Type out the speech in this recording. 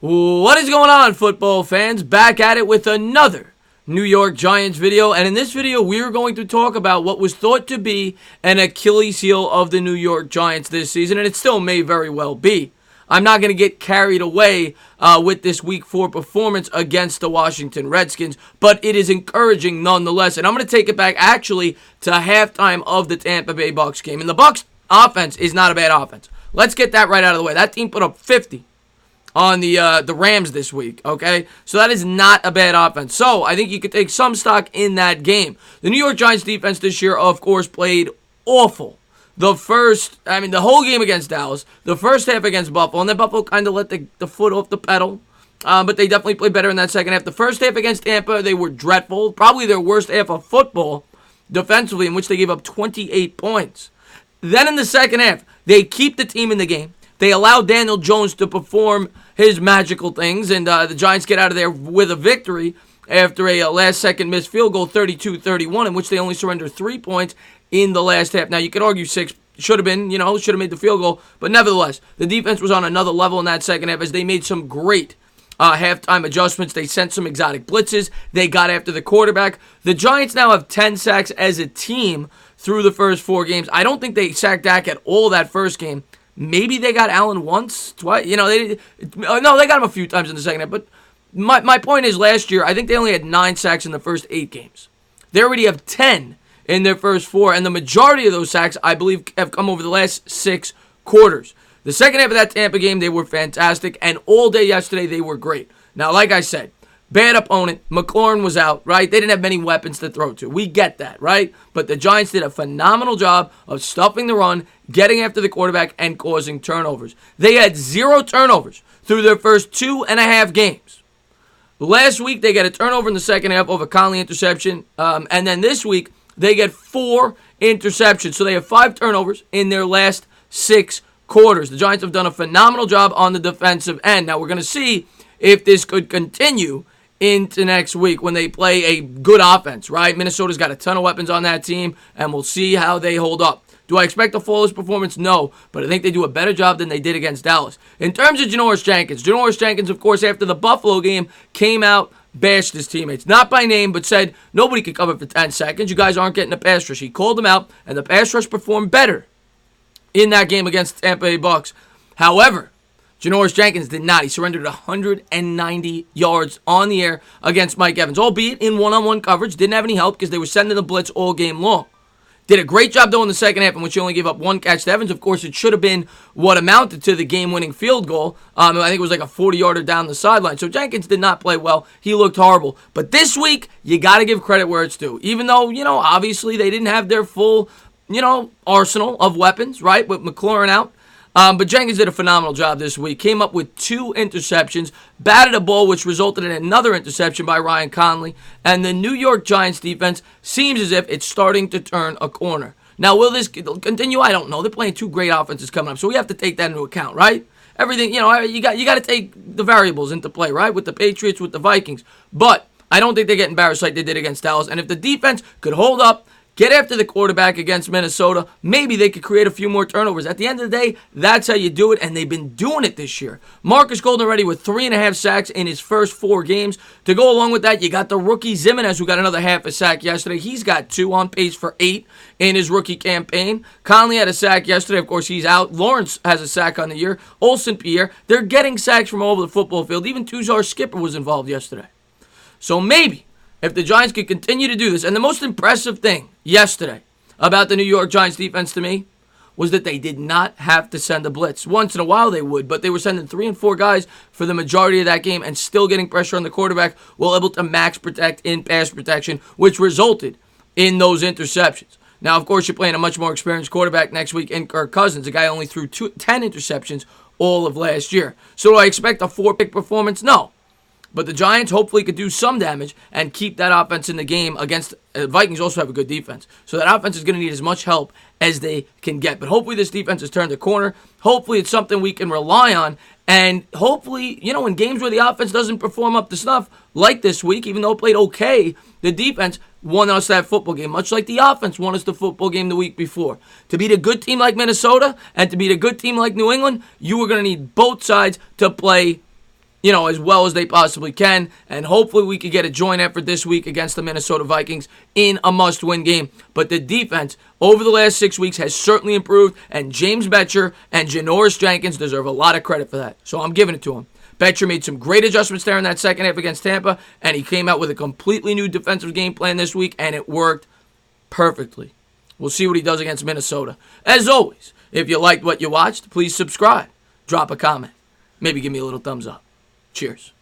What is going on, football fans? Back at it with another New York Giants video. And in this video, we're going to talk about what was thought to be an Achilles heel of the New York Giants this season. And it still may very well be. I'm not going to get carried away with this Week 4 performance against the Washington Redskins. But it is encouraging nonetheless. And I'm going to take it back actually to halftime of the Tampa Bay Bucs game. And the Bucs offense is not a bad offense. Let's get that right out of the way. That team put up 50 on the Rams this week, okay? So that is not a bad offense. So I think you could take some stock in that game. The New York Giants defense this year, of course, played awful. The whole game against Dallas, the first half against Buffalo, and then Buffalo kind of let the foot off the pedal, but they definitely played better in that second half. The first half against Tampa, they were dreadful, probably their worst half of football defensively, in which they gave up 28 points. Then in the second half, they keep the team in the game. They allow Daniel Jones to perform his magical things, and the Giants get out of there with a victory after a last-second missed field goal, 32-31, in which they only surrender 3 points in the last half. Now, you could argue 6 should have been, should have made the field goal, but nevertheless, the defense was on another level in that second half as they made some great halftime adjustments. They sent some exotic blitzes. They got after the quarterback. The Giants now have 10 sacks as a team through the first 4 games. I don't think they sacked Dak at all that first game. Maybe they got Allen once, twice. They got him a few times in the second half. But my point is, last year, I think they only had 9 sacks in the first 8 games. They already have 10 in their first 4, and the majority of those sacks, I believe, have come over the last 6 quarters. The second half of that Tampa game, they were fantastic, and all day yesterday, they were great. Now, like I said, bad opponent. McLaurin was out, right? They didn't have many weapons to throw to. We get that, right? But the Giants did a phenomenal job of stuffing the run, getting after the quarterback, and causing turnovers. They had 0 turnovers through their first 2.5 games. Last week, they get a turnover in the second half of a Conley interception. And then this week, they get 4 interceptions. So they have 5 turnovers in their last 6 quarters. The Giants have done a phenomenal job on the defensive end. Now, we're going to see if this could continue into next week when they play a good offense, right? Minnesota's got a ton of weapons on that team, and we'll see how they hold up. Do I expect a flawless performance? No, but I think they do a better job than they did against Dallas. In terms of Janoris Jenkins, of course, after the Buffalo game, came out, bashed his teammates. Not by name, but said, nobody could cover for 10 seconds. You guys aren't getting a pass rush. He called them out, and the pass rush performed better in that game against the Tampa Bay Bucs. However, Janoris Jenkins did not. He surrendered 190 yards on the air against Mike Evans, albeit in one-on-one coverage. Didn't have any help because they were sending the blitz all game long. Did a great job, though, in the second half, in which he only gave up 1 catch to Evans. Of course, it should have been what amounted to the game-winning field goal. I think it was like a 40-yarder down the sideline. So Jenkins did not play well. He looked horrible. But this week, you got to give credit where it's due. Even though, obviously they didn't have their full, arsenal of weapons, right, with McLaurin out. But Jenkins did a phenomenal job this week. Came up with 2 interceptions, batted a ball, which resulted in another interception by Ryan Conley. And the New York Giants defense seems as if it's starting to turn a corner. Now, will this continue? I don't know. They're playing 2 great offenses coming up, so we have to take that into account, right? Everything, you got to take the variables into play, right? With the Patriots, with the Vikings. But I don't think they get embarrassed like they did against Dallas. And if the defense could hold up, get after the quarterback against Minnesota, maybe they could create a few more turnovers. At the end of the day, that's how you do it, and they've been doing it this year. Marcus Golden already with 3.5 sacks in his first 4 games. To go along with that, you got the rookie Zimenez, who got another half a sack yesterday. He's got 2, on pace for 8 in his rookie campaign. Conley had a sack yesterday. Of course, he's out. Lawrence has a sack on the year. Olsen Pierre. They're getting sacks from all over the football field. Even Tuzar Skipper was involved yesterday. So maybe, if the Giants could continue to do this, and the most impressive thing yesterday about the New York Giants defense to me was that they did not have to send a blitz. Once in a while they would, but they were sending 3 and 4 guys for the majority of that game and still getting pressure on the quarterback while able to max protect in pass protection, which resulted in those interceptions. Now, of course, you're playing a much more experienced quarterback next week in Kirk Cousins. A guy only threw 10 interceptions all of last year. So do I expect a 4-pick performance? No. But the Giants hopefully could do some damage and keep that offense in the game against Vikings also have a good defense. So that offense is going to need as much help as they can get. But hopefully this defense has turned the corner. Hopefully it's something we can rely on. And hopefully, in games where the offense doesn't perform up to snuff, like this week, even though it played okay, the defense won us that football game, much like the offense won us the football game the week before. To beat a good team like Minnesota and to beat a good team like New England, you are going to need both sides to play as well as they possibly can. And hopefully we could get a joint effort this week against the Minnesota Vikings in a must-win game. But the defense over the last 6 weeks has certainly improved, and James Bettcher and Janoris Jenkins deserve a lot of credit for that. So I'm giving it to him. Bettcher made some great adjustments there in that second half against Tampa, and he came out with a completely new defensive game plan this week, and it worked perfectly. We'll see what he does against Minnesota. As always, if you liked what you watched, please subscribe. Drop a comment. Maybe give me a little thumbs up. Cheers.